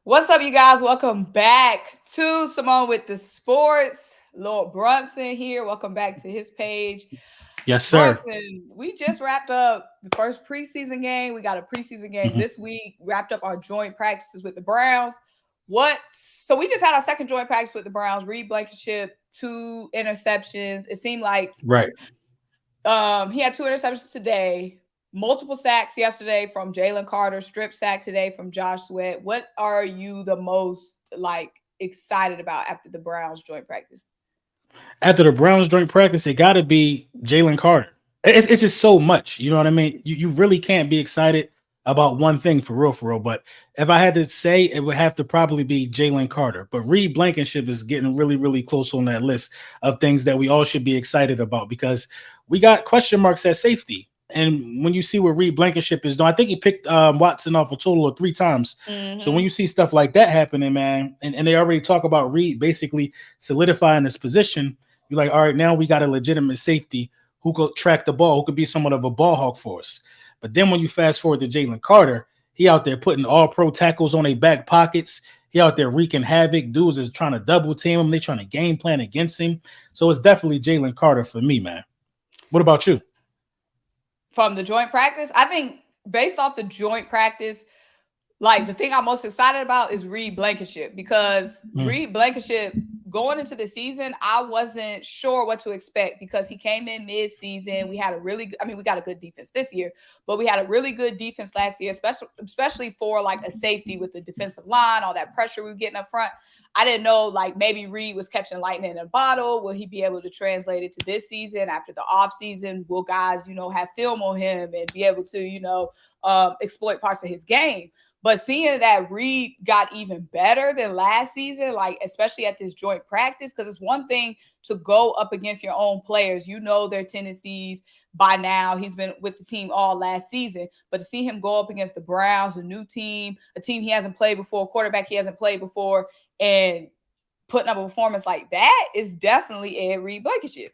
What's up, you guys? Welcome back to Simone with the Sports. Lord Brunson here. Welcome back to his page. Yes, sir. Brunson, we just wrapped up the first preseason game. We got a preseason game Mhm. this week. Wrapped up our joint practices with the Browns. So we just had our second joint practice with the Browns. Reed Blankenship, 2 interceptions. It seemed like Right. he had 2 interceptions today, multiple sacks yesterday from Jalen Carter, strip sack today from Josh Sweat. What are you the most excited about after the Browns joint practice? After the Browns joint practice, it got to be Jalen Carter. It's just so much. You know what I mean? You really can't be excited about one thing for real, for real. But if I had to say, it would have to probably be Jalen Carter. But Reed Blankenship is getting really, really close on that list of things that we all should be excited about because we got question marks at safety. And when you see what Reed Blankenship is doing, I think he picked Watson off a total of 3 times. So when Mm-hmm. you see stuff like that happening, man, and they already talk about Reed basically solidifying his position, you're like, all right, now we got a legitimate safety who could track the ball, who could be somewhat of a ball hawk for us. But then when you fast forward to Jalen Carter, he out there putting all pro tackles on their back pockets. He out there wreaking havoc. Dudes is trying to double team him. They trying to game plan against him. So it's definitely Jalen Carter for me, man. What about you? From the joint practice, I think based off the joint practice, like the thing I'm most excited about is Reed Blankenship because Mm. Reed Blankenship going into the season, I wasn't sure what to expect because he came in mid-season. We had a really, I mean, we got a good defense this year, but we had a really good defense last year, especially for like a safety with the defensive line, all that pressure we were getting up front. I didn't know like maybe Reed was catching lightning in a bottle. Will he be able to translate it to this season after the off season? Will guys, have film on him and be able to, exploit parts of his game? But seeing that Reed got even better than last season, like especially at this joint practice, because it's one thing to go up against your own players. You know their tendencies by now. He's been with the team all last season. But to see him go up against the Browns, a new team, a team he hasn't played before, a quarterback he hasn't played before, and putting up a performance like that is definitely Ed Reed Blankenship.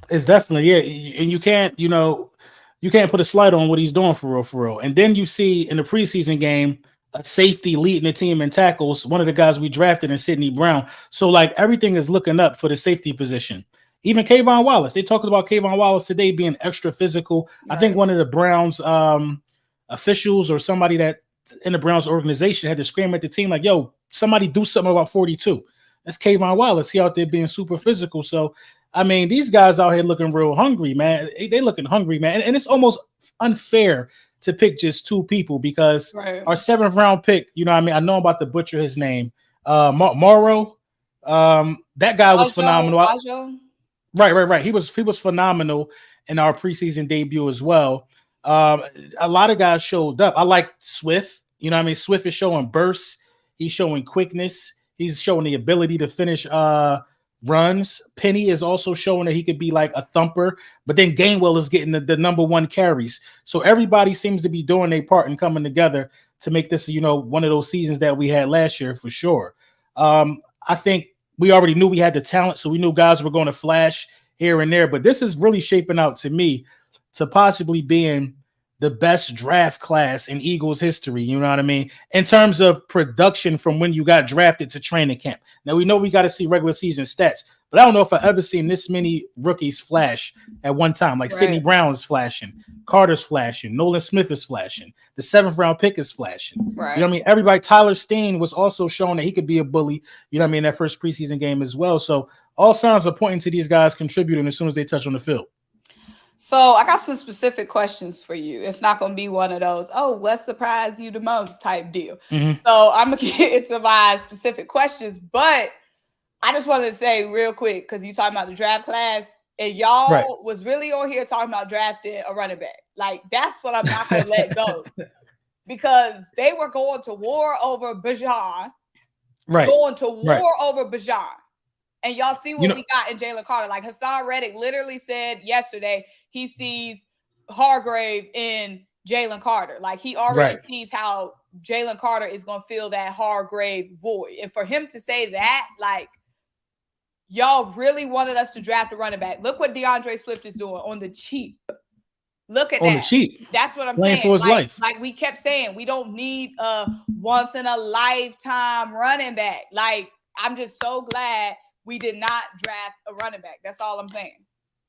It's definitely, yeah. And you can't put a slight on what he's doing for real, for real. And then you see in the preseason game a safety leading the team in tackles, one of the guys we drafted in Sidney Brown. So like everything is looking up for the safety position. Even Kavon Wallace, they talked about Kavon Wallace today being extra physical. I think Right. one of the Browns officials or somebody that in the Browns organization had to scream at the team like, "Yo, somebody do something about 42." That's Kavon Wallace. He out there being super physical. So I mean, these guys out here looking real hungry, man. They looking hungry, man. And it's almost unfair to pick just two people because Right. our seventh round pick, you know what I mean? I know I'm about to butcher his name. Morrow. That guy was phenomenal. Ajo. Right. He was phenomenal in our preseason debut as well. Um, a lot of guys showed up. I like Swift. You know what I mean? Swift is showing bursts. He's showing quickness. He's showing the ability to finish runs. Penny is also showing that he could be like a thumper, but then Gainwell is getting the number one carries. So everybody seems to be doing their part and coming together to make this, one of those seasons that we had last year for sure. I think we already knew we had the talent, so we knew guys were going to flash here and there. But this is really shaping out to me to possibly being the best draft class in Eagles history. You know what I mean? In terms of production from when you got drafted to training camp. Now we know we got to see regular season stats, but I don't know if I ever seen this many rookies flash at one time. Like Sidney Right. Brown is flashing, Carter's flashing, Nolan Smith is flashing, the seventh round pick is flashing. You know Right. what I mean? Everybody, Tyler Steen was also showing that he could be a bully, you know what I mean, that first preseason game as well. So all signs are pointing to these guys contributing as soon as they touch on the field. So I got some specific questions for you. It's not going to be one of those, oh, what surprised you the most type deal. Mm-hmm. So I'm going to get into my specific questions, but I just wanted to say real quick, because you talking about the draft class and Right. y'all was really on here talking about drafting a running back. Like that's what I'm not going to let go because they were going to war over Bajan, Right. going to Right. war over Bajan. And y'all see You what know, we got in Jalen Carter. Like Hassan Reddick literally said yesterday, he sees Hargrave in Jalen Carter. Like he already right. sees how Jalen Carter is going to fill that Hargrave void. And for him to say that, like, y'all really wanted us to draft a running back. Look what DeAndre Swift is doing on the cheap. Look at on the that. cheap, That's what I'm playing saying. for his life. Like we kept saying, we don't need a once in a lifetime running back. Like, I'm just so glad we did not draft a running back. That's all I'm saying.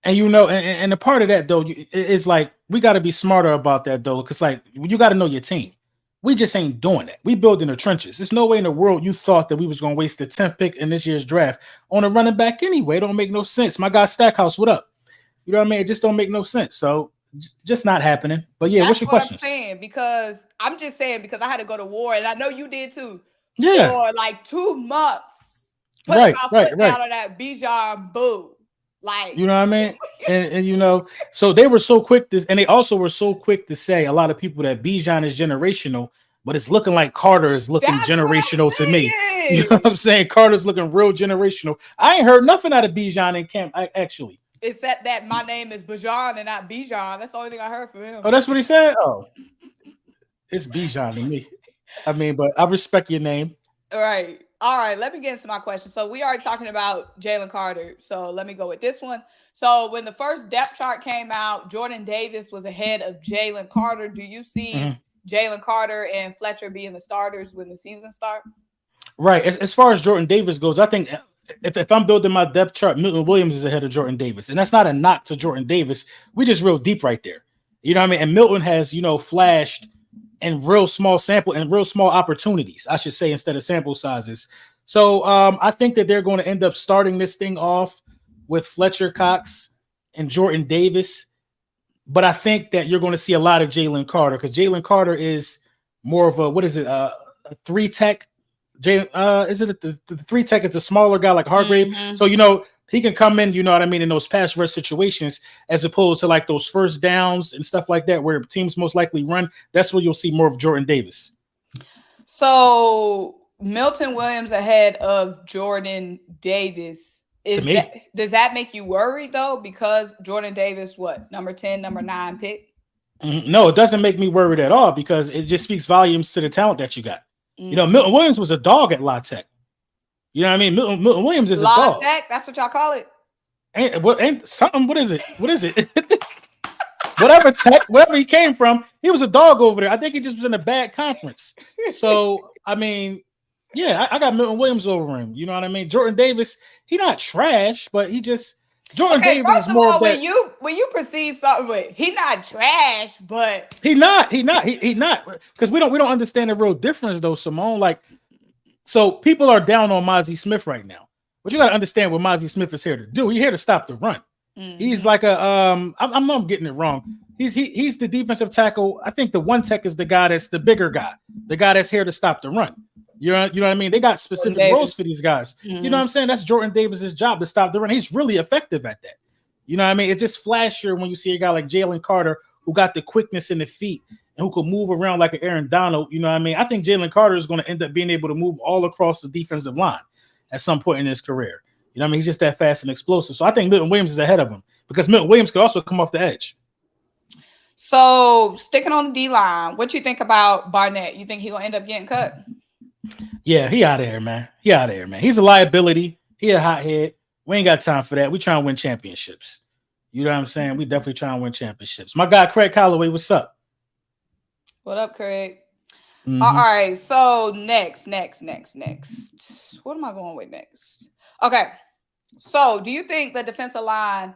And and a part of that though is like we got to be smarter about that though, because like you got to know your team. We just ain't doing that. We building the trenches. There's no way in the world you thought that we was gonna waste the 10th pick in this year's draft on a running back anyway. It don't make no sense. My guy Stackhouse, what up? You know what I mean? It just don't make no sense. So just not happening. But yeah, what's your questions? I'm saying, because I'm just saying, because I had to go to war, and I know you did too. Yeah. For like 2 months. Right. Down on that Bijan boo. Like, you know what I mean? and so they were so quick to, and they also were so quick to say, a lot of people, that Bijan is generational, but it's looking like Carter is looking generational to me. You know what I'm saying? Carter's looking real generational. I ain't heard nothing out of Bijan in camp, actually. Except that my name is Bijan and not Bijan. That's the only thing I heard from him. Oh, that's what he said? Oh, it's Bijan to me. I mean, but I respect your name. All right. Let me get into my question. So we already talking about Jalen Carter. So let me go with this one. So when the first depth chart came out, Jordan Davis was ahead of Jalen Carter. Do you see Jalen Carter and Fletcher being the starters when the season starts? Right. As far as Jordan Davis goes, I think if I'm building my depth chart, Milton Williams is ahead of Jordan Davis. And that's not a knock to Jordan Davis. We just real deep right there. You know what I mean? And Milton has, flashed in real small sample and real small opportunities, I should say, instead of sample sizes. So I think that they're going to end up starting this thing off with Fletcher Cox and Jordan Davis. But I think that you're going to see a lot of Jalen Carter, because Jalen Carter is more of a 3 tech. Is it the 3 tech is the smaller guy like Hargrave? So he can come in, in those pass rush situations, as opposed to like those first downs and stuff like that, where teams most likely run. That's where you'll see more of Jordan Davis. So Milton Williams ahead of Jordan Davis. Does that make you worried though? Because Jordan Davis, number 10, number 9 pick? No, it doesn't make me worried at all, because it just speaks volumes to the talent that you got. Milton Williams was a dog at La Tech. You know what I mean? Milton Williams is a dog. La Tech, that's what y'all call it? Ain't something, what is it? Whatever tech, wherever he came from, he was a dog over there. I think he just was in a bad conference. So, I mean, yeah, I got Milton Williams over him. You know what I mean? Jordan Davis, he not trash, but he just Jordan Davis is more of that. When you perceive something with he not trash, but he not because we don't understand the real difference though, Simone. Like, so people are down on Mozzie Smith right now, but you got to understand what Mozzie Smith is here to do. He's here to stop the run. He's like I'm getting it wrong. He's the defensive tackle. I think the 1 tech is the guy that's the bigger guy, the guy that's here to stop the run. You know what I mean? They got specific roles for these guys. You know what I'm saying? That's Jordan Davis's job, to stop the run. He's really effective at that. You know what I mean? It's just flashier when you see a guy like Jalen Carter, who got the quickness in the feet and who could move around like an Aaron Donald. You know what I mean? I think Jalen Carter is going to end up being able to move all across the defensive line at some point in his career. You know what I mean? He's just that fast and explosive. So I think Milton Williams is ahead of him, because Milton Williams could also come off the edge. So sticking on the D-line, what you think about Barnett? You think he's going to end up getting cut? Yeah, he out of there, man. He's a liability. He a hothead. We ain't got time for that. We trying to win championships. You know what I'm saying? We definitely trying to win championships. My guy, Craig Calloway, what's up? What up, Craig? All right, so next. What am I going with next? Okay, so do you think the defensive line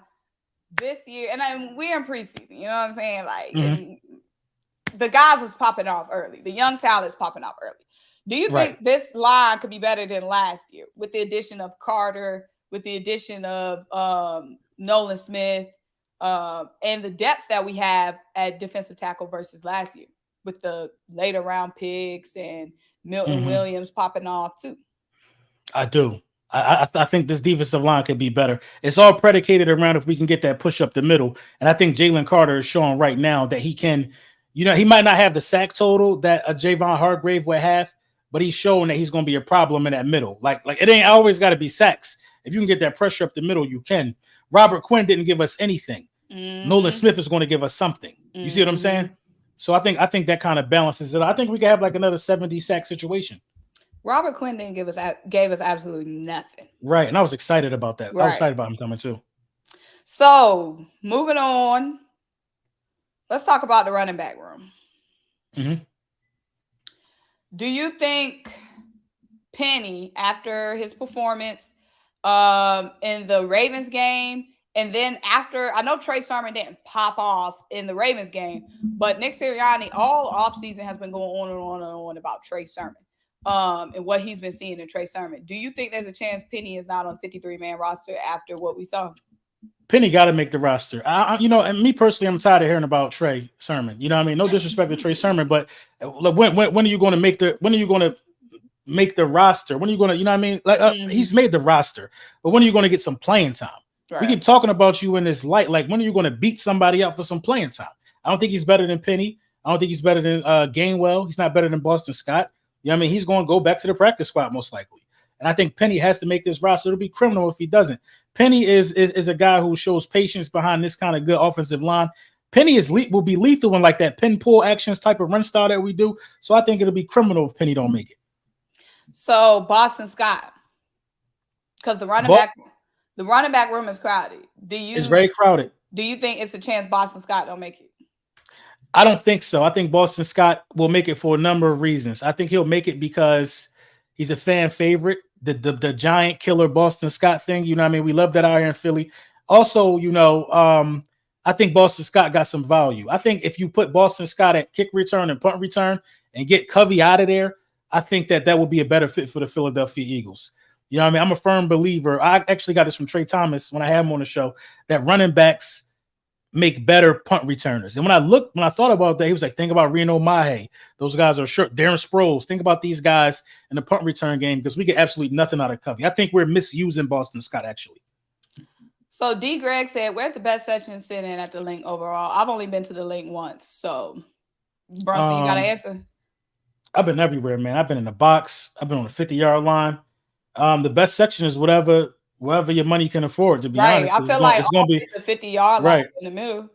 this year, and we're in preseason, you know what I'm saying? Like, the guys is popping off early. The young talent is popping off early. Do you think this line could be better than last year with the addition of Carter, with the addition of Nolan Smith, and the depth that we have at defensive tackle versus last year with the later round picks and Milton Williams popping off too? I do. I think this defensive line could be better. It's all predicated around if we can get that push up the middle. And I think Jalen Carter is showing right now that he can, he might not have the sack total that a Javon Hargrave would have, but he's showing that he's going to be a problem in that middle. Like it ain't always got to be sacks. If you can get that pressure up the middle, you can. Robert Quinn didn't give us anything. Nolan Smith is going to give us something. You see what I'm saying? So I think that kind of balances it. I think we can have like another 70 sack situation. Robert Quinn didn't gave us absolutely nothing. Right, and I was excited about that. Right. I was excited about him coming too. So moving on. Let's talk about the running back room. Mm-hmm. Do you think Penny, after his performance in the Ravens game, and then after, I know Trey Sermon didn't pop off in the Ravens game, but Nick Sirianni all offseason has been going on and on and on about Trey Sermon and what he's been seeing in Trey Sermon. Do you think there's a chance Penny is not on 53-man roster after what we saw? Penny got to make the roster. And me personally, I'm tired of hearing about Trey Sermon. You know what I mean? No disrespect to Trey Sermon, but when are you going to make the roster? When are you going to, you know what I mean? Like he's made the roster, but when are you going to get some playing time? Right. We keep talking about you in this light. Like, when are you going to beat somebody up for some playing time? I don't think he's better than Penny. I don't think he's better than Gainwell. He's not better than Boston Scott. You know what I mean? He's going to go back to the practice squad most likely. And I think Penny has to make this roster. It'll be criminal if he doesn't. Penny is a guy who shows patience behind this kind of good offensive line. Penny will be lethal in like that pin pull actions type of run style that we do. So I think it'll be criminal if Penny don't make it. So Boston Scott, because the running back room is crowded. It's very crowded. Do you think it's a chance Boston Scott don't make it? I don't think so. I think Boston Scott will make it for a number of reasons. I think he'll make it because he's a fan favorite. The giant killer Boston Scott thing, you know what I mean? We love that out here in Philly. Also, I think Boston Scott got some value. I think if you put Boston Scott at kick return and punt return and get Covey out of there, I think that would be a better fit for the Philadelphia Eagles. You know what I mean? I'm a firm believer. I actually got this from Trey Thomas when I had him on the show, that running backs make better punt returners. And when I thought about that, he was like, think about Reno Mahe. Those guys are short. Darren Sproles. Think about these guys in the punt return game because we get absolutely nothing out of Covey. I think we're misusing Boston Scott, actually. So D. Greg said, where's the best section sitting at the link overall? I've only been to the link once. So, Brunson, you got to answer. I've been everywhere, man. I've been in the box. I've been on the 50-yard line. The best section is whatever your money can afford, to be honest. I feel like it's going to be the 50-yard line in the middle.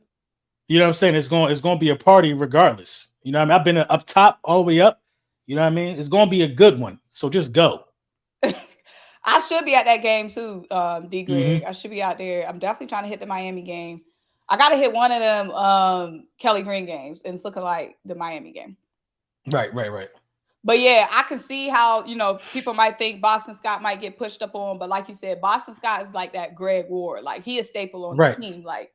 You know what I'm saying? It's going to be a party regardless. You know what I mean? I've been up top all the way up. You know what I mean? It's going to be a good one. So just go. I should be at that game too, D. Greg. Mm-hmm. I should be out there. I'm definitely trying to hit the Miami game. I got to hit one of them Kelly Green games, and it's looking like the Miami game. Right. But yeah, I can see how, people might think Boston Scott might get pushed up on, but like you said, Boston Scott is like that Greg Ward. Like, he is staple on the team. Like,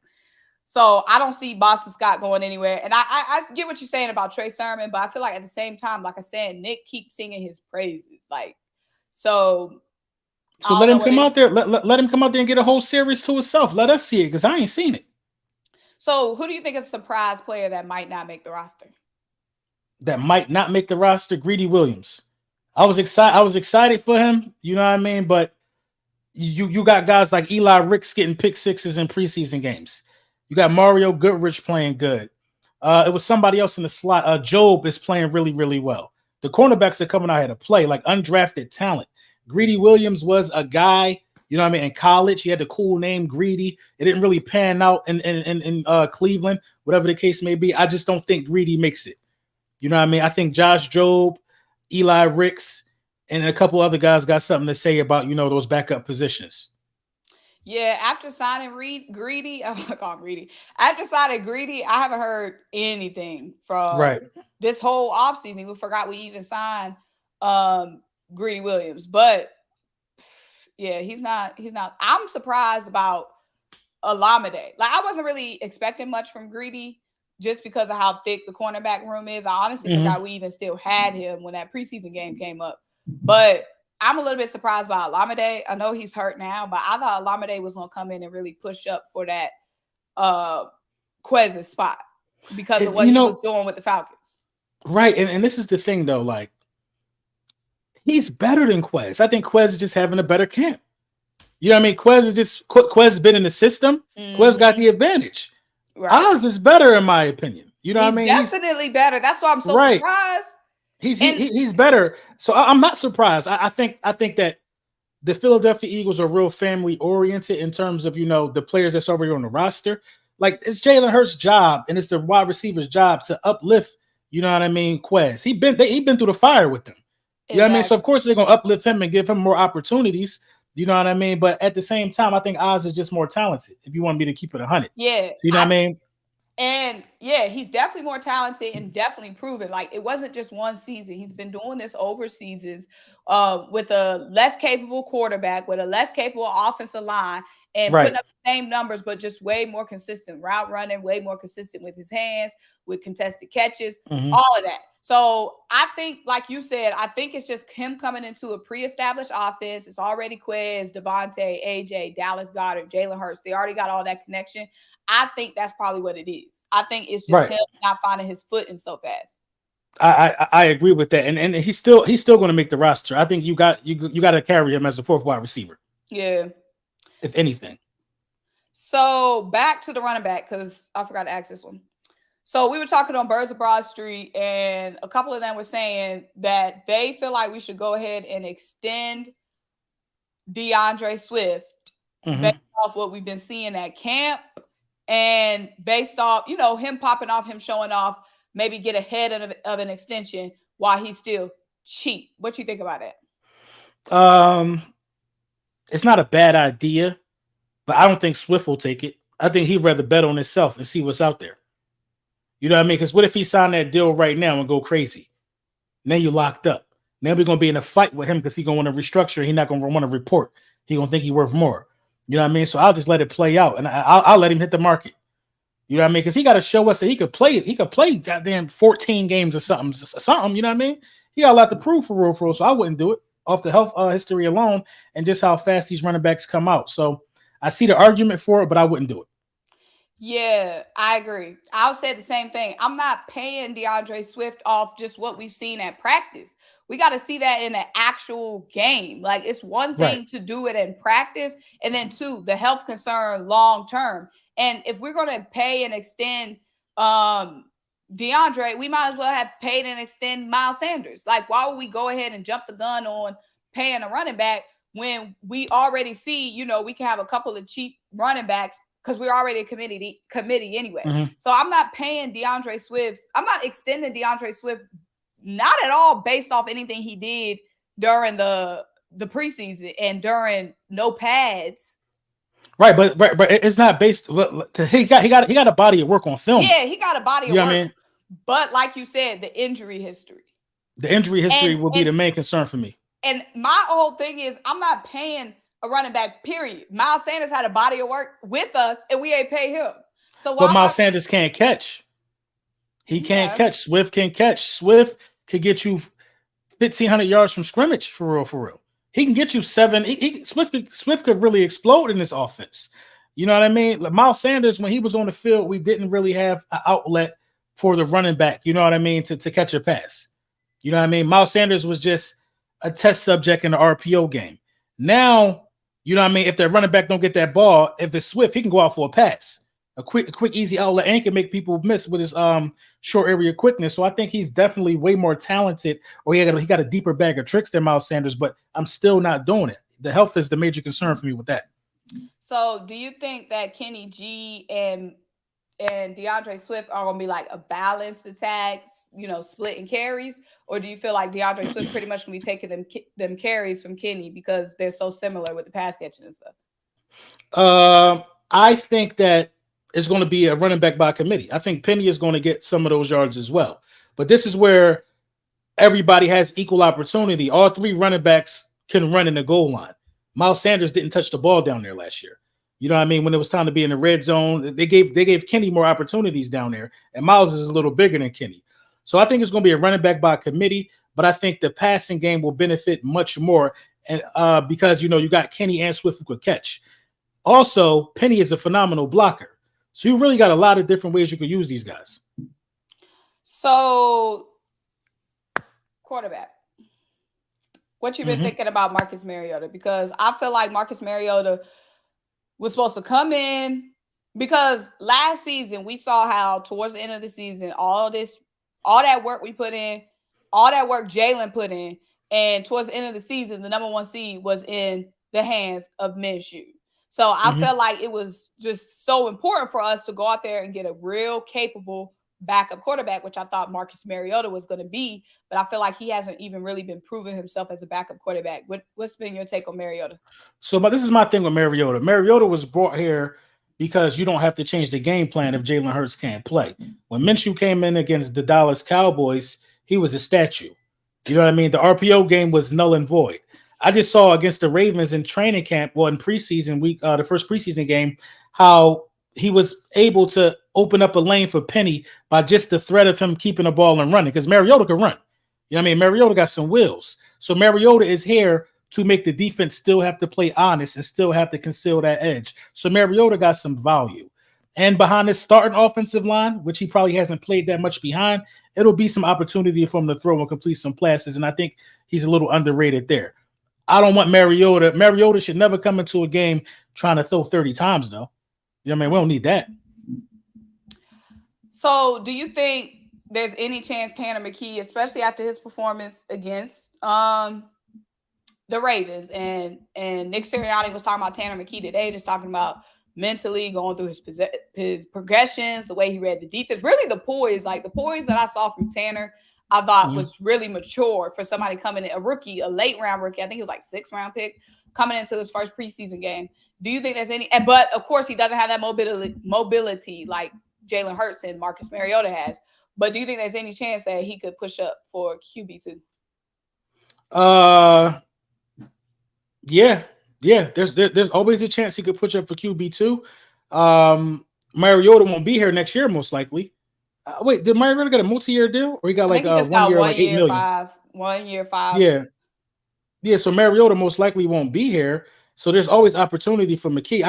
so I don't see Boston Scott going anywhere. And I get what you're saying about Trey Sermon, but I feel like at the same time, like I said, Nick keeps singing his praises. Like, so let him come out there. Let him come out there and get a whole series to himself. Let us see it, because I ain't seen it. So who do you think is a surprise player that might not make the roster? That might not make the roster? Greedy Williams. I was excited for him, you know what I mean? But you got guys like Eli Ricks getting pick sixes in preseason games. You got Mario Goodrich playing good. It was somebody else in the slot. Job is playing really, really well. The cornerbacks are coming out here to play, like undrafted talent. Greedy Williams was a guy, you know what I mean, in college. He had the cool name Greedy. It didn't really pan out in Cleveland, whatever the case may be. I just don't think Greedy makes it. You know what I mean? I think Josh Jobe, Eli Ricks, and a couple other guys got something to say about, those backup positions. Yeah, after signing Greedy, I'm gonna call him Greedy. After signing Greedy, I haven't heard anything from this whole offseason. We forgot we even signed Greedy Williams. But yeah, he's not. I'm surprised about Olamide. Like, I wasn't really expecting much from Greedy, just because of how thick the cornerback room is. I honestly forgot we even still had him when that preseason game came up. But I'm a little bit surprised by Olamide. I know he's hurt now, but I thought Olamide was going to come in and really push up for that Quez's spot because of what he was doing with the Falcons. Right, and this is the thing, though. Like, he's better than Quez. I think Quez is just having a better camp. You know what I mean? Quez been in the system. Quez got the advantage. Right. Oz is better, in my opinion. You know what I mean? Definitely better. That's why I'm so surprised. He's better. So I'm not surprised. I think that the Philadelphia Eagles are real family oriented in terms of, the players that's already on the roster. Like, it's Jalen Hurts' job and it's the wide receiver's job to uplift, you know what I mean, Quez. He been through the fire with them. You know what I mean? So of course they're gonna uplift him and give him more opportunities. You know what I mean? But at the same time, I think Oz is just more talented. If you want me to keep it 100, yeah. You know what I mean? And yeah, he's definitely more talented and definitely proven. Like it wasn't just one season. He's been doing this over seasons, with a less capable quarterback, with a less capable offensive line, and putting Right. up the same numbers, but just way more consistent route running, way more consistent with his hands, with contested catches, Hmm. all of that. So I think, like you said, I think it's just him coming into a pre-established offense. It's already Quez, Devontae, AJ, Dallas Goddard, Jalen Hurts. They already got all that connection. I think that's probably what it is. I think it's just Right. him not finding his footing so fast. I agree with that, and he's still going to make the roster. I think you got to carry him as a fourth wide receiver, Yeah. if anything. So back to the running back because I forgot to ask this one. So we were talking on Birds of Broad Street, and a couple of them were saying that they feel like we should go ahead and extend DeAndre Swift based Hmm. off what we've been seeing at camp and based off, him popping off, him showing off, maybe get ahead of an extension while he's still cheap. What you think about it? Um, it's not a bad idea, but I don't think Swift will take it. I think he'd rather bet on himself and see what's out there. You know what I mean? Because what if he signed that deal right now and go crazy? Now you locked up. Now we're gonna be in a fight with him because he's gonna want to restructure. He's not gonna want to report. He gonna think he's worth more. You know what I mean? So I'll just let it play out, and I'll let him hit the market. You know what I mean? Because he got to show us that he could play. He could play goddamn 14 games or something. Something. You know what I mean? He got a lot to prove for real, for real. So I wouldn't do it off the health history alone and just how fast these running backs come out. So I see the argument for it, but I wouldn't do it. Yeah, I agree. I'll say the same thing. I'm not paying DeAndre Swift off just what we've seen at practice. We got to see that in an actual game. Like it's one Right. thing to do it in practice, and then two, the health concern long term. And if we're going to pay and extend um DeAndre, we might as well have paid and extend Miles Sanders. Like, why would we go ahead and jump the gun on paying a running back when we already see, we can have a couple of cheap running backs because we're already a committee anyway. Mm-hmm. So I'm not paying DeAndre Swift. I'm not extending DeAndre Swift, not at all based off anything he did during the preseason and during no pads. Right, but it's not based. He got a body of work on film Yeah, though. he got a body You of know what I work, mean? but like you said, the injury history. The injury history And will be and the main concern for me. and my whole thing is I'm not paying a running back, period. Miles Sanders had a body of work with us and we ain't pay him. So But why am I Miles Sanders can't catch. He can't yeah. catch. Swift can catch. Swift could get you 1,500 yards from scrimmage for real, for real. He can get you seven. Swift could really explode in this offense. You know what I mean? Like Miles Sanders, when he was on the field, we didn't really have an outlet for the running back. You know what I mean? To catch a pass. You know what I mean? Miles Sanders was just a test subject in the RPO game. Now, you know what I mean? If that running back don't get that ball, if it's Swift, he can go out for a pass, a quick, easy outlet, and can make people miss with his short area quickness. So I think he's definitely way more talented, or he got a deeper bag of tricks than Miles Sanders. But I'm still not doing it. The health is the major concern for me with that. So do you think that Kenny G and DeAndre Swift are gonna be like a balanced attack, splitting carries, or do you feel like DeAndre Swift pretty much gonna be taking them carries from Kenny because they're so similar with the pass catching and stuff? I think that it's going to be a running back by committee. I think Penny is going to get some of those yards as well. But this is where everybody has equal opportunity. All three running backs can run in the goal line. Miles Sanders didn't touch the ball down there last year. You know what I mean? When it was time to be in the red zone, they gave Kenny more opportunities down there, and Miles is a little bigger than Kenny. So I think it's going to be a running back by committee, but I think the passing game will benefit much more, and because you got Kenny and Swift who could catch. Also, Penny is a phenomenal blocker, so you really got a lot of different ways you could use these guys. So, quarterback. What you been Mm-hmm. thinking about Marcus Mariota? Because I feel like Marcus Mariota was supposed to come in because last season we saw how towards the end of the season, all that work we put in, all that work Jalen put in, and towards the end of the season, the number one seed was in the hands of Minshew. So I Mm-hmm. felt like it was just so important for us to go out there and get a real capable backup quarterback, which I thought Marcus Mariota was going to be, but I feel like he hasn't even really been proving himself as a backup quarterback. What's been your take on Mariota? So, but this is my thing with Mariota. Mariota was brought here. because you don't have to change the game plan if Jalen Hurts can't play. When Minshew came in against the Dallas Cowboys, he was a statue. You know what I mean? The RPO game was null and void. I just saw against the Ravens in training camp, well, in preseason week, the first preseason game, how he was able to open up a lane for Penny by just the threat of him keeping the ball and running, because Mariota can run. You know what I mean? Mariota got some wheels. So Mariota is here to make the defense still have to play honest and still have to conceal that edge. So Mariota got some value. And behind this starting offensive line, which he probably hasn't played that much behind, it'll be some opportunity for him to throw and complete some passes. And I think he's a little underrated there. I don't want Mariota. Mariota should never come into a game trying to throw 30 times, though. You know what I mean? We don't need that. So do you think there's any chance Tanner McKee, especially after his performance against the Ravens, and Nick Sirianni was talking about Tanner McKee today, just talking about mentally going through his progressions, the way he read the defense, really the poise that I saw from Tanner, I thought was really mature for somebody coming in, a rookie, a late round rookie. I think he was like 6th round pick coming into his first preseason game. Do you think there's any, but of course he doesn't have that mobility like Jalen Hurts and Marcus Mariota has. But do you think there's any chance that he could push up for QB2? Yeah. There's always a chance he could push up for QB2. Mariota won't be here next year, most likely. Wait, did Mariota get a multi-year deal, or he got like 1 year, like $8 million? 1 year, 5. Yeah. So Mariota most likely won't be here. So there's always opportunity for McKee.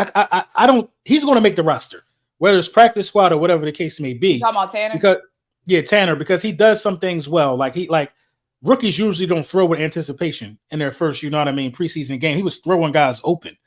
I don't. He's going to make the roster, whether it's practice squad or whatever the case may be. You talking about Tanner? Tanner, because he does some things well. Like rookies usually don't throw with anticipation in their first, you know what I mean, preseason game. He was throwing guys open.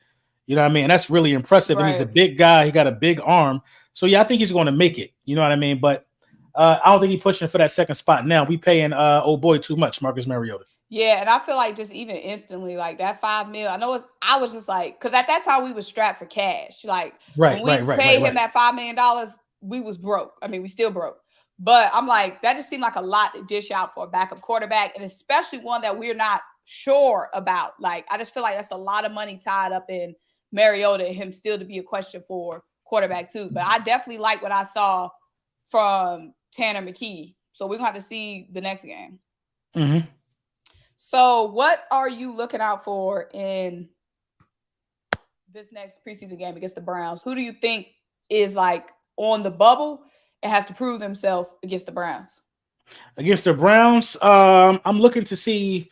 You know what I mean? And that's really impressive. Right. And he's a big guy. He got a big arm. So yeah, I think he's going to make it. You know what I mean? But I don't think he's pushing for that second spot now. We paying old boy too much, Marcus Mariota. Yeah, and I feel like just even instantly, like that $5 million. I was just like, because at that time we was strapped for cash. Like when we paid him that $5 million, we was broke. I mean, we still broke. But I'm like, that just seemed like a lot to dish out for a backup quarterback, and especially one that we're not sure about. Like, I just feel like that's a lot of money tied up in Mariota and him still to be a question for quarterback too. But I definitely like what I saw from Tanner McKee. So we're going to have to see the next game. Mm-hmm. So what are you looking out for in this next preseason game against the Browns? Who do you think is like on the bubble and has to prove themselves against the Browns? Against the Browns, I'm looking to see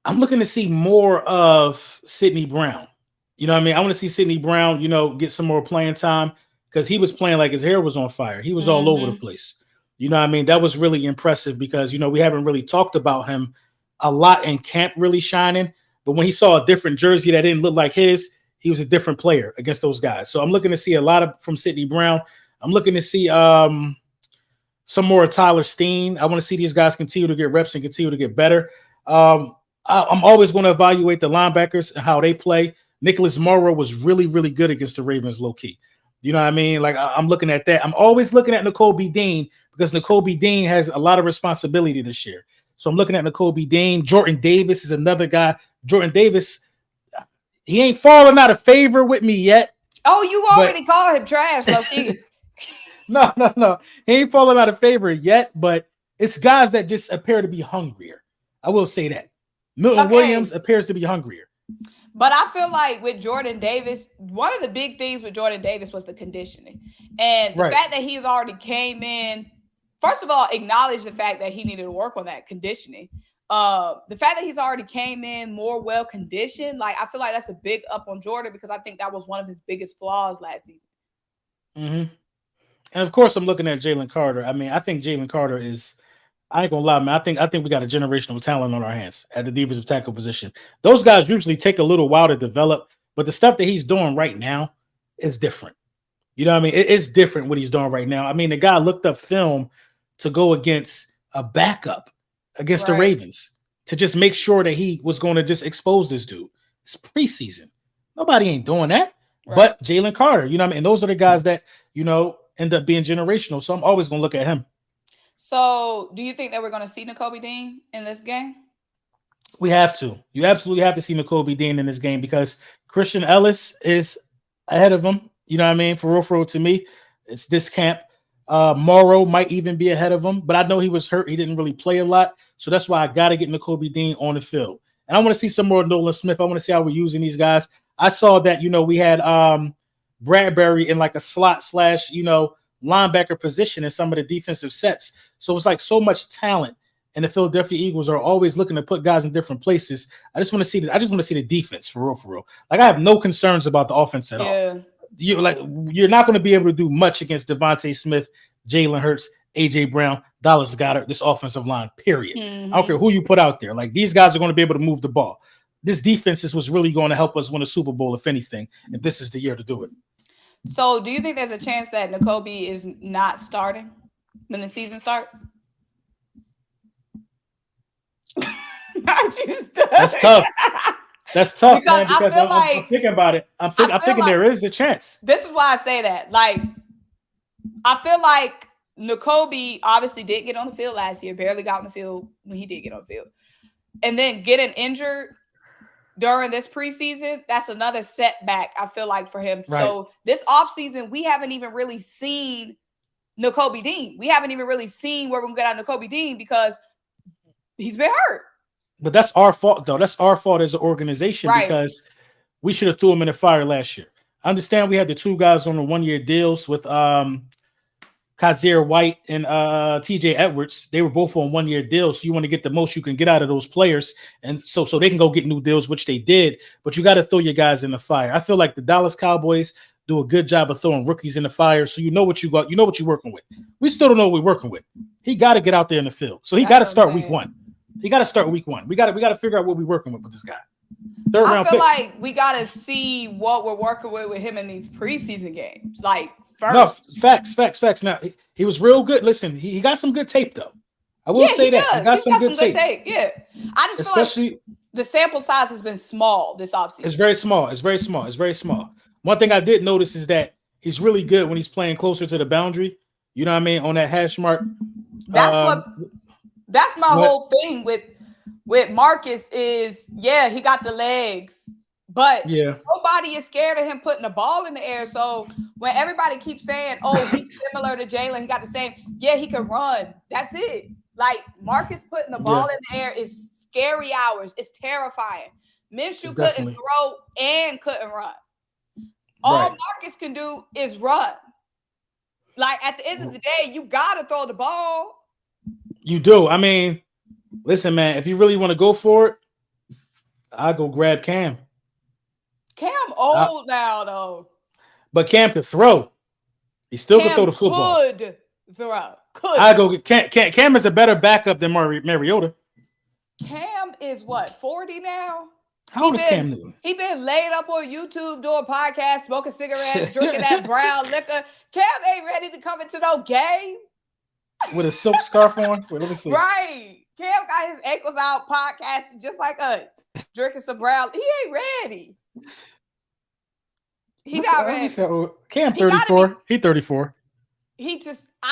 more of Sidney Brown. You know what I mean? I want to see Sidney Brown, get some more playing time, because he was playing like his hair was on fire. He was all over the place. You know what I mean? That was really impressive because, we haven't really talked about him a lot in camp really shining. But when he saw a different jersey that didn't look like his, he was a different player against those guys. So I'm looking to see a lot from Sidney Brown. I'm looking to see some more of Tyler Steen. I want to see these guys continue to get reps and continue to get better. I'm always going to evaluate the linebackers and how they play. Nicholas Morrow was really, really good against the Ravens low-key. You know what I mean? Like, I'm looking at that. I'm always looking at Nakobe Dean because Nakobe Dean has a lot of responsibility this year. So I'm looking at Nakobe Dean. Jordan Davis is another guy. Jordan Davis, he ain't falling out of favor with me yet. Oh, you already called him trash, low-key. No. He ain't falling out of favor yet, but it's guys that just appear to be hungrier. I will say that. Milton Williams appears to be hungrier. But I feel like with Jordan Davis, one of the big things with Jordan Davis was the conditioning. And the fact that he's already came in, first of all, acknowledge the fact that he needed to work on that conditioning. The fact that he's already came in more well-conditioned, like I feel like that's a big up on Jordan because I think that was one of his biggest flaws last season. Mm-hmm. And of course, I'm looking at Jalen Carter. I mean, I think Jalen Carter is, I ain't gonna lie, man. I think we got a generational talent on our hands at the defensive tackle position. Those guys usually take a little while to develop, but the stuff that he's doing right now is different. You know what I mean? It's different what he's doing right now. I mean, the guy looked up film to go against a backup against the Ravens to just make sure that he was going to just expose this dude. It's preseason. Nobody ain't doing that. But Jalen Carter, you know what I mean? And those are the guys that, end up being generational. So I'm always going to look at him. So do you think that we're going to see Nakobe Dean in this game? We have to. You absolutely have to see Nakobe Dean in this game because Christian Ellis is ahead of him You know what I mean? For real, to me, it's this camp. Morrow might even be ahead of him, but I know he was hurt. He didn't really play a lot. So that's why I got to get Nakobe Dean on the field. And I want to see some more Nolan Smith. I want to see how we're using these guys. I saw that, we had Bradbury in like a slot / linebacker position in some of the defensive sets. So it's like so much talent. And the Philadelphia Eagles are always looking to put guys in different places. I just want to see the defense for real. Like I have no concerns about the offense at all. You're not going to be able to do much against Devontae Smith, Jalen Hurts, AJ Brown, Dallas Goedert, this offensive line, period. I don't care who you put out there. Like these guys are going to be able to move the ball. This defense is what's really going to help us win a Super Bowl, if anything, if this is the year to do it. So do you think there's a chance that Nakobe is not starting when the season starts? That's tough. That's tough, because I'm thinking about it. I'm thinking there is a chance. This is why I say that. Like, I feel like Nakobe obviously did get on the field last year, barely got on the field when he did get on the field. And then getting injured during this preseason, that's another setback, I feel like, for him. Right. So this offseason, we haven't even really seen Nakobe Dean. We haven't even really seen where we're going to get out of Nakobe Dean because he's been hurt. But that's our fault, though. That's our fault as an organization, right? Because we should have threw him in the fire last year. I understand we had the two guys on the 1-year deals with Kazir White and TJ Edwards. They were both on 1-year deals. So you want to get the most you can get out of those players. And so they can go get new deals, which they did. But you got to throw your guys in the fire. I feel like the Dallas Cowboys do a good job of throwing rookies in the fire. So you know what you got. You know what you're working with. We still don't know what we're working with. He got to get out there in the field. So he got to start week 1. He got to start week 1. We got to figure out what we're working with this guy. I feel like we got to see what we're working with him in these preseason games. Like, first. No, facts. Now, he was real good. Listen, he got some good tape, though. I will say that. He got some good tape. Yeah. I just feel like the sample size has been small this offseason. It's very small. One thing I did notice is that he's really good when he's playing closer to the boundary. You know what I mean? On that hash mark. That's my whole thing with Marcus is, he got the legs, but nobody is scared of him putting the ball in the air. So when everybody keeps saying, oh, he's similar to Jalen, he got the same, he can run. That's it. Like Marcus putting the ball in the air is scary hours. It's terrifying. Minshew couldn't throw and couldn't run. All Marcus can do is run. Like at the end of the day, you got to throw the ball. You do. I mean, listen, man, if you really want to go for it, I'll go grab Cam. Cam old now, though. But Cam could throw. He still could throw the football. Could. I go get Cam. Cam is a better backup than Mariota. Cam is what, 40 now? How old is Cam Newton? He been laid up on YouTube doing podcasts, smoking cigarettes, drinking that brown liquor. Cam ain't ready to come into no game. With a silk scarf on? Wait, let me see. Right. Cam got his ankles out, podcasting just like us, drinking some brown. He ain't ready. He not ready. Cam 34. He 34. I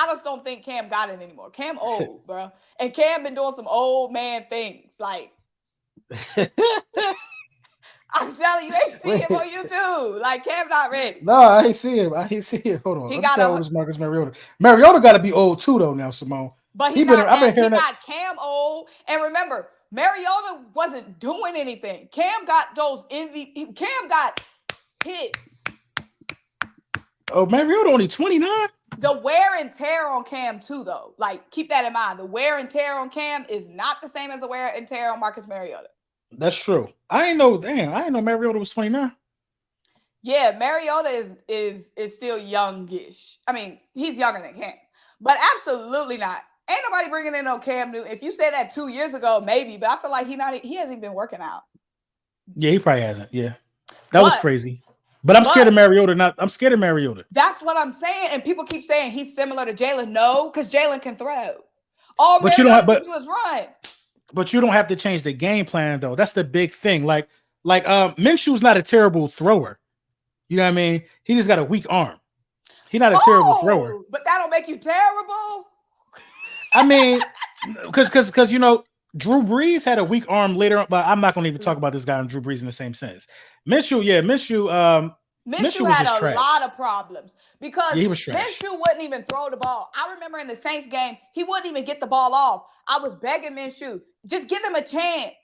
just don't think Cam got it anymore. Cam old, bro. And Cam been doing some old man things. Like, I'm telling you, ain't see him on YouTube. Like, Cam not ready. No, I ain't see him. Hold on. He got old as Marcus Mariota. Mariota got to be old too, though. Now, Simone. But he got Cam old. And remember, Mariota wasn't doing anything. Cam got those Cam got hits. Oh, Mariota only 29. The wear and tear on Cam too, though. Like, keep that in mind. The wear and tear on Cam is not the same as the wear and tear on Marcus Mariota. That's true. I didn't know Mariota was 29. Yeah, Mariota is still youngish. I mean, he's younger than Cam, but absolutely not. Ain't nobody bringing in no Cam Newton. If you say that 2 years ago, maybe, but I feel like he hasn't been working out. Yeah, he probably hasn't. Yeah, that was crazy. But I'm scared of Mariota. I'm scared of Mariota. That's what I'm saying. And people keep saying he's similar to Jalen. No, because Jalen can throw. All but you don't have, do is run. But you don't have to change the game plan, though. That's the big thing. Like Minshew's not a terrible thrower. You know what I mean? He just got a weak arm. He's not a terrible thrower. But that'll make you terrible. I mean, because Drew Brees had a weak arm later on, but I'm not going to even talk about this guy and Drew Brees in the same sense. Minshew, Minshew had a lot of problems because he was trash. Minshew wouldn't even throw the ball. I remember in the Saints game, he wouldn't even get the ball off. I was begging Minshew, just give him a chance.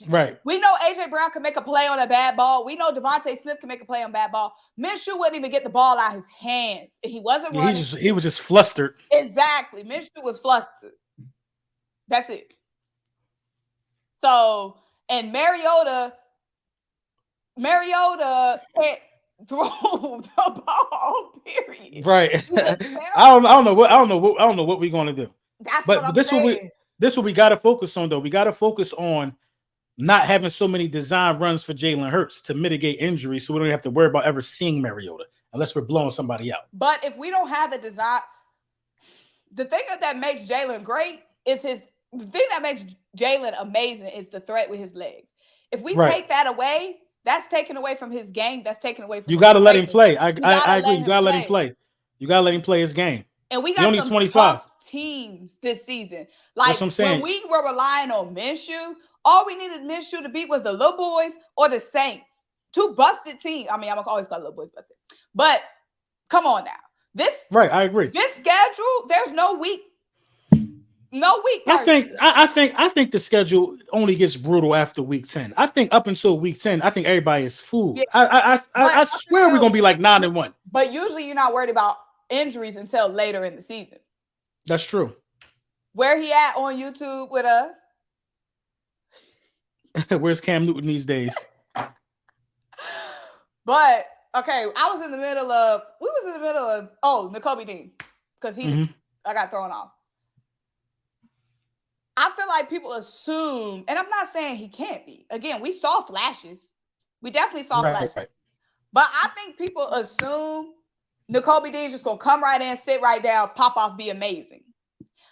Right. We know A.J. Brown can make a play on a bad ball. We know Devontae Smith can make a play on a bad ball. Minshew wouldn't even get the ball out of his hands. He wasn't running. He was just flustered. Exactly. Minshew was flustered. That's it. So, and Mariota can't throw the ball, period. Right. I don't know what we're going to do. But this what we got to focus on, though. We got to focus on not having so many design runs for Jalen Hurts to mitigate injuries, so we don't have to worry about ever seeing Mariota unless we're blowing somebody out. But if we don't have the design, the thing that makes Jalen great is the thing that makes Jalen amazing is the threat with his legs. If we take that away, that's taken away from his game. That's taken away from. You got to let him play. I agree. You got to let him play. You got to let him play his game. And we got some 25 tough teams this season. Like when we were relying on Minshew, all we needed Minshew to beat was the little boys or the Saints. Two busted teams. I mean, I'm always call little boys busted. But come on now. I agree. This schedule, there's no week. I think the schedule only gets brutal after week 10. I think up until week 10, I think everybody is fooled. Yeah. I swear we're gonna be like 9-1. But usually you're not worried about injuries until later in the season. That's true. Where he at on YouTube with us? Where's Cam Newton these days? But okay, we was in the middle of Nakobe Dean because I got thrown off. I feel like people assume, and I'm not saying he can't be. Again, we saw flashes. We definitely saw flashes. Right. But I think people assume Nakobe Dean's just going to come right in, sit right down, pop off, be amazing.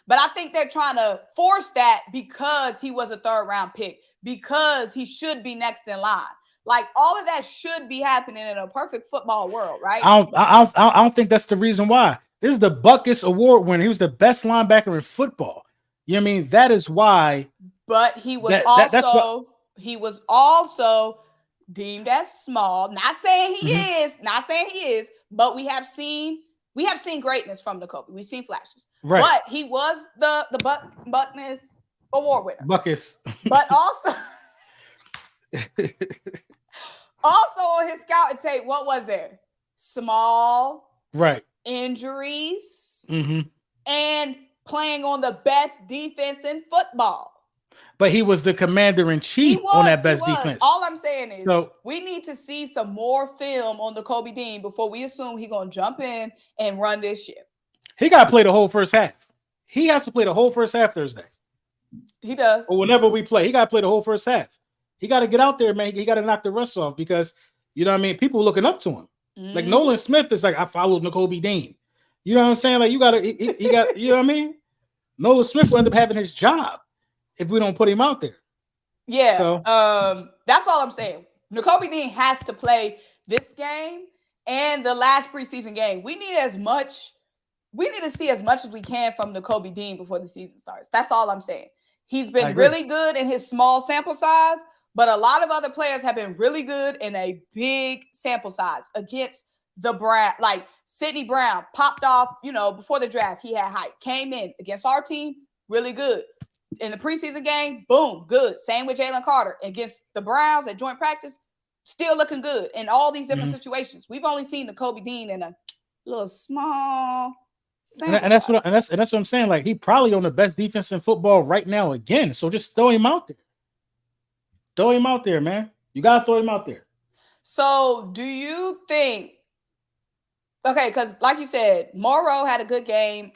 But I think they're trying to force that because he was a third-round pick, because he should be next in line. Like, all of that should be happening in a perfect football world, right? I don't think that's the reason why. This is the Buckus Award winner. He was the best linebacker in football. You know what I mean? That is why. But he was he was also deemed as small. Not saying he is, but we have seen greatness from Nakobe. We've seen flashes. Right. But he was the Buckness Award winner. Buckus. But also on his scouting tape, what was there? Small. Right. Injuries. Mm-hmm. And playing on the best defense in football. But he was the commander-in-chief on that best defense. All I'm saying is we need to see some more film on Nakobe Dean before we assume he's going to jump in and run this ship. He got to play the whole first half. He has to play the whole first half Thursday. He does. Or whenever we play, he got to play the whole first half. He got to get out there, man. He got to knock the rust off because, you know what I mean, people looking up to him. Mm-hmm. Like Nolan Smith is like, I followed Nakobe Dean. You know what I'm saying? Like he got, you know what I mean? Nolan Smith will end up having his job if we don't put him out there. Yeah. So, that's all I'm saying. Nakobe Dean has to play this game and the last preseason game. We need to see as much as we can from Nakobe Dean before the season starts. That's all I'm saying. He's been really good in his small sample size, but a lot of other players have been really good in a big sample size against the Brown. Like Sidney Brown popped off, before the draft. He had hype, came in against our team, really good. In the preseason game, boom, good. Same with Jalen Carter against the Browns at joint practice, still looking good in all these different situations. We've only seen Nakobe Dean in a little small sample. And that's what I'm saying. Like, he probably on the best defense in football right now again. So just throw him out there. Throw him out there, man. You gotta throw him out there. So do you think? Okay, because like you said, Morrow had a good game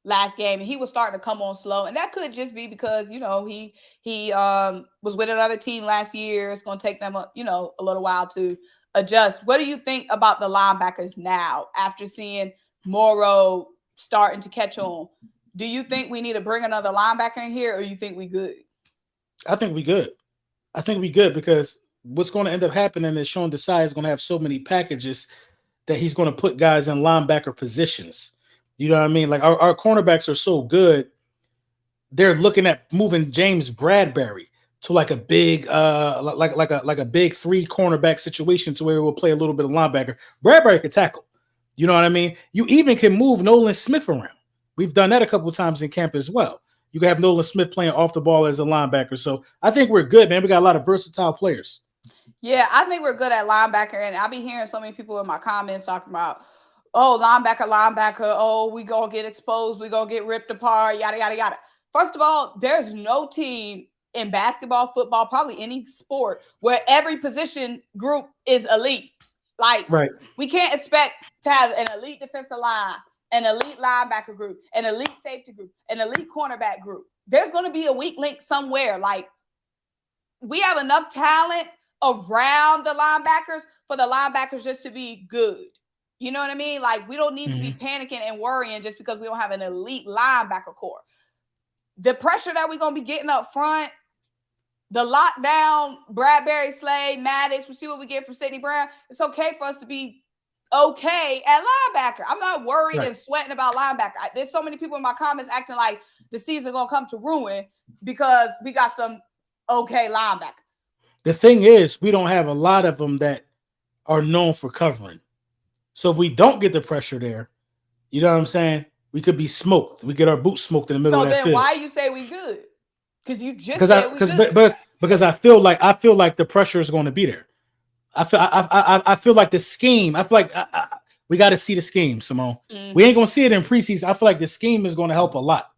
last game, and he was starting to come on slow, and that could just be because he was with another team last year. It's going to take them a little while to adjust. What do you think about the linebackers now after seeing Morrow starting to catch on? Do you think we need to bring another linebacker in here, or you think we good? I think we good. I think we good because what's going to end up happening is Sean Desai is going to have so many packages that he's going to put guys in linebacker positions. You know what I mean? Like our cornerbacks are so good. They're looking at moving James Bradbury to like a big like a big 3 cornerback situation to where we'll play a little bit of linebacker. Bradbury could tackle. You know what I mean? You even can move Nolan Smith around. We've done that a couple of times in camp as well. You can have Nolan Smith playing off the ball as a linebacker. So I think we're good, man. We got a lot of versatile players. Yeah, I think we're good at linebacker. And I'll be hearing so many people in my comments talking about, oh, linebacker. Oh, we going to get exposed. We going to get ripped apart, yada, yada, yada. First of all, there's no team in basketball, football, probably any sport where every position group is elite. Like, right. We can't expect to have an elite defensive line, an elite linebacker group, an elite safety group, an elite cornerback group. There's going to be a weak link somewhere. Like, we have enough talent around the linebackers for the linebackers just to be good. You know what I mean? Like, we don't need to be panicking and worrying just because we don't have an elite linebacker core. The pressure that we're going to be getting up front, the lockdown, Bradbury, Slade, Maddox, we see what we get from Sidney Brown. It's okay for us to be okay at linebacker. I'm not worried and sweating about linebacker. There's so many people in my comments acting like the season going to come to ruin because we got some okay linebackers. The thing is, we don't have a lot of them that are known for covering. So if we don't get the pressure there, you know what I'm saying? We could be smoked. We get our boots smoked in the middle of that field. So then why you say we good? Because you just said we good. Because I feel like the pressure is going to be there. I feel like the scheme. I feel like we got to see the scheme, Simone. We ain't going to see it in preseason. I feel like the scheme is going to help a lot.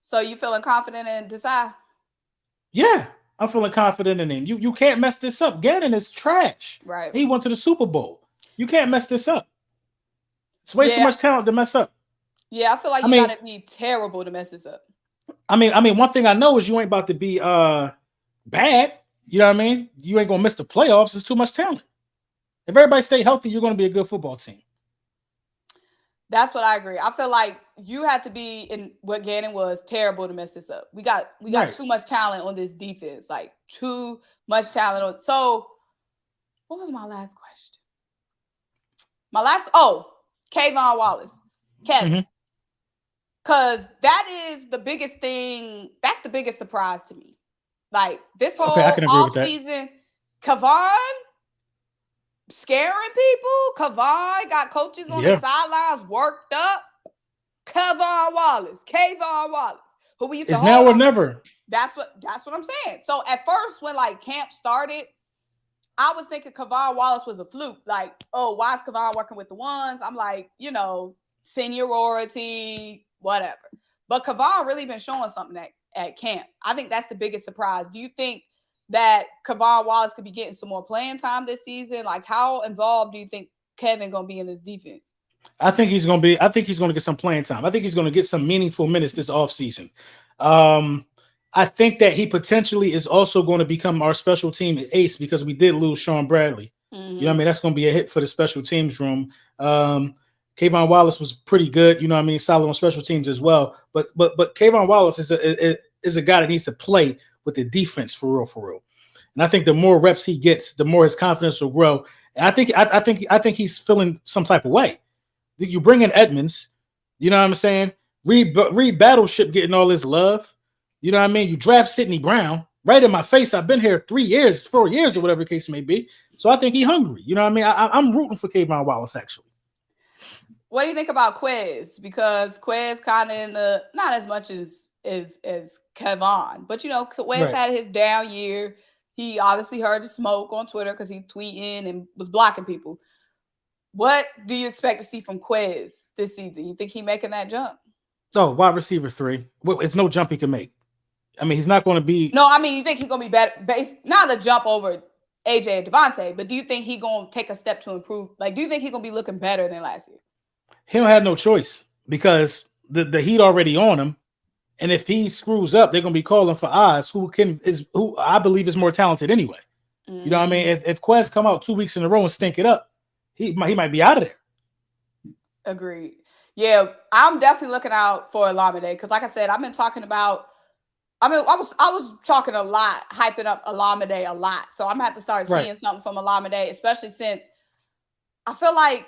So you feeling confident in Desai? Yeah, I'm feeling confident in him. You can't mess this up. Gannon is trash. Right. He went to the Super Bowl. You can't mess this up. It's way too much talent to mess up. Yeah, I feel like you gotta be terrible to mess this up. I mean, one thing I know is you ain't about to be bad. You know what I mean? You ain't gonna miss the playoffs. It's too much talent. If everybody stay healthy, you're gonna be a good football team. That's what I agree. I feel like you had to be in what Gannon was terrible to mess this up. We got too much talent on this defense. Like too much talent on. So what was my last question? Kavon Wallace. Kevin. Because that is the biggest thing. That's the biggest surprise to me. Like this whole offseason, Kavon scaring people. Kavon got coaches on the sidelines worked up. Kavon Wallace, who we used to hold now or never. That's what I'm saying. So at first, when like camp started, I was thinking Kavon Wallace was a fluke. Like, oh, why is Kavon working with the ones? I'm like, seniority, whatever. But Kavon really been showing something at camp. I think that's the biggest surprise. Do you think that Kavon Wallace could be getting some more playing time this season? Like, how involved do you think Kevin gonna be in this defense? I think he's gonna get some playing time. I think he's gonna get some meaningful minutes this offseason. I think that he potentially is also going to become our special team ace because we did lose Sean Bradley. You know what I mean? That's going to be a hit for the special teams room. Kavon Wallace was pretty good, you know what I mean, solid on special teams as well. But Kavon Wallace is a guy that needs to play with the defense for real. And I think the more reps he gets, the more his confidence will grow. And I think he's feeling some type of way. You bring in Edmonds, you know what I'm saying? Reed Battleship getting all this love. You know what I mean? You draft Sidney Brown right in my face. I've been here 4 years, or whatever the case may be. So I think he's hungry. You know what I mean? I'm rooting for Kavon Wallace, actually. What do you think about Quez? Because Quez kind of in the not as much as Kavon, but Quez had his down year. He obviously heard the smoke on Twitter because he tweeting and was blocking people. What do you expect to see from Quez this season? You think he making that jump? Oh, wide receiver 3. Well, it's no jump he can make. I mean, he's not going to be. No, I mean, you think he's going to be better, not a jump over AJ and Devontae, but do you think he's going to take a step to improve? Like, do you think he's going to be looking better than last year? He don't have no choice because the heat already on him. And if he screws up, they're going to be calling for Oz, who I believe is more talented anyway. You know what I mean? If Quez come out 2 weeks in a row and stink it up, he might be out of there. Agreed. Yeah, I'm definitely looking out for Olamide because, like I said, I've been talking about. I was talking a lot, hyping up Olamide a lot. So I'm gonna have to start seeing something from Olamide, especially since I feel like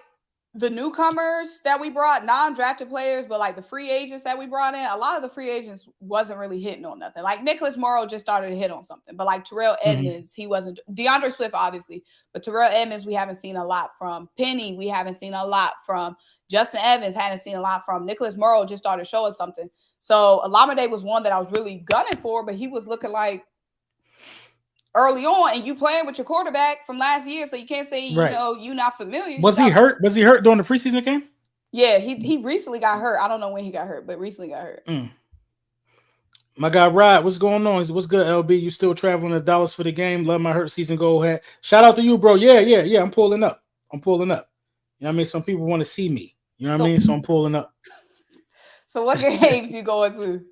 the newcomers that we brought, non-drafted players, but like the free agents that we brought in, a lot of the free agents wasn't really hitting on nothing. Like Nicholas Morrow just started to hit on something, but like Terrell Edmonds, he wasn't. DeAndre Swift, obviously, but Terrell Edmonds, we haven't seen a lot from. Penny, we haven't seen a lot from. Justin Evans, hadn't seen a lot from. Nicholas Morrow just started to show us something. So Olamide was one that I was really gunning for, but he was looking like early on, and you playing with your quarterback from last year, so you can't say you're not familiar. Was he hurt? Was he hurt during the preseason game? Yeah, he recently got hurt. I don't know when he got hurt, but recently got hurt. My guy Rod, what's going on? What's good, LB? You still traveling to Dallas for the game? Love my hurt season. Go ahead. Shout out to you, bro. Yeah. I'm pulling up. You know what I mean? Some people want to see me. You know what I mean? So I'm pulling up. So what games you going to?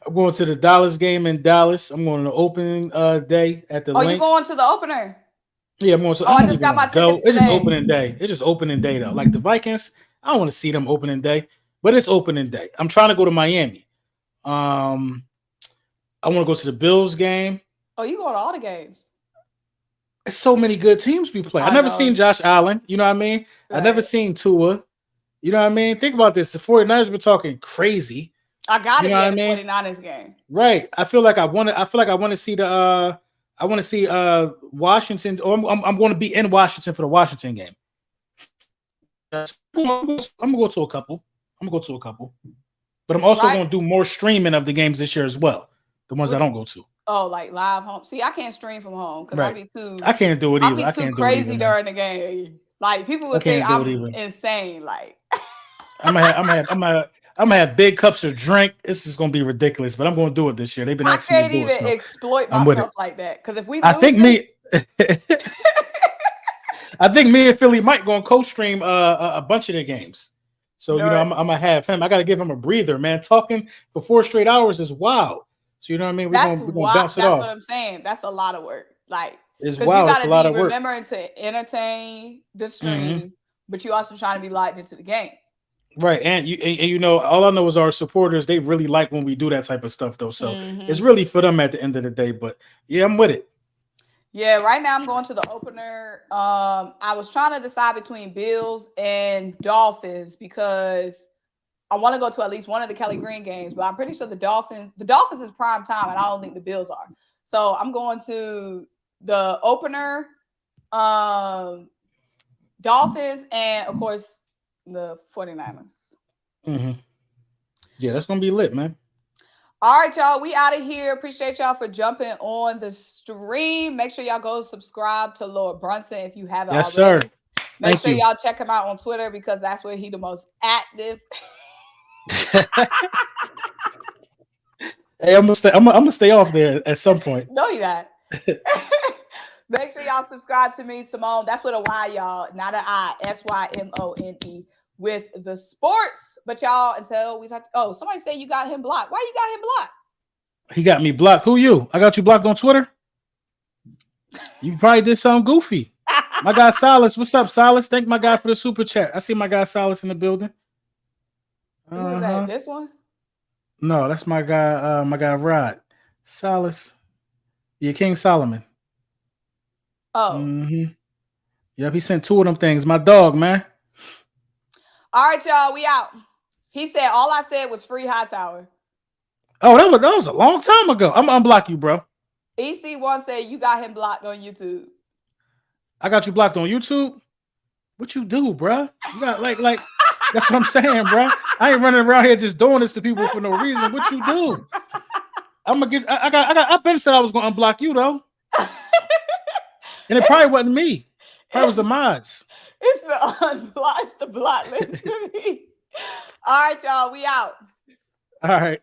I'm going to the Dallas game in Dallas. I'm going to the opening day at the Link. You going to the opener? Yeah, I'm going to. I just got my tickets. It's just opening day. It's just opening day though. Like the Vikings, I don't want to see them opening day, but it's opening day. I'm trying to go to Miami. I want to go to the Bills game. Oh, you going to all the games? It's so many good teams we play. I've never seen Josh Allen. You know what I mean? Right. I've never seen Tua. You know what I mean? Think about this. The 49ers were talking crazy. I gotta be at the 49ers game. Right. I feel like I want to see the I want to see Washington, or I'm going to be in Washington for the Washington game. I'm gonna go to a couple. But I'm also going to do more streaming of the games this year as well. The ones I don't go to. Oh, like live home. See, I can't stream from home because I can't do it either. I'll be too crazy during the game. Like people would think I'm insane. Like I'm gonna have big cups of drink. This is gonna be ridiculous, but I'm gonna do it this year. They've been asking me to do it. I can't even exploit myself like that because if we, I think me and Philly might gonna co-stream a bunch of the games. So I'm gonna have him. I gotta give him a breather, man. Talking for 4 straight hours is wild. So you know what I mean? We're gonna bounce it off. That's what I'm saying. That's a lot of work. Like it's wild. It's a lot of work. Remembering to entertain the stream, but you also trying to be locked into the game. Right, and you know, all I know is our supporters, they really like when we do that type of stuff, though. So it's really for them at the end of the day. But yeah, I'm with it. Yeah, right now I'm going to the opener. I was trying to decide between Bills and Dolphins because I want to go to at least one of the Kelly Green games, but I'm pretty sure the Dolphins is prime time, and I don't think the Bills are. So I'm going to the opener, Dolphins, and of course the 49ers. Yeah, that's gonna be lit, man. All right, y'all, we out of here. Appreciate y'all for jumping on the stream. Make sure y'all go subscribe to Lord Brunson if you haven't already. Sir. Make sure y'all check him out on Twitter because that's where he the most active. Hey, I'm gonna stay off there at some point. No, you're not. Make sure y'all subscribe to me, Simone. That's with a Y, y'all, not an I. SYMONE with the sports. But y'all, until we talk. Oh, somebody say you got him blocked. Why you got him blocked? He got me blocked. Who you? I got you blocked on Twitter. You probably did something goofy. My guy Silas, what's up, Silas? Thank my guy for the super chat. I see my guy Silas in the building. Who is that? This one? No, that's my guy Rod. Silas. Yeah, King Solomon. Oh. Yep, he sent 2 of them things. My dog, man. All right, y'all, we out. He said all I said was free Hightower. Oh, that was a long time ago. I'm gonna unblock you, bro. EC1 said you got him blocked on YouTube. I got you blocked on YouTube. What you do, bro? You got like that's what I'm saying, bro. I ain't running around here just doing this to people for no reason. What you do? I've been said I was gonna unblock you though. And it probably wasn't me. Probably was the mods. It's the block list for me. All right, y'all. We out. All right.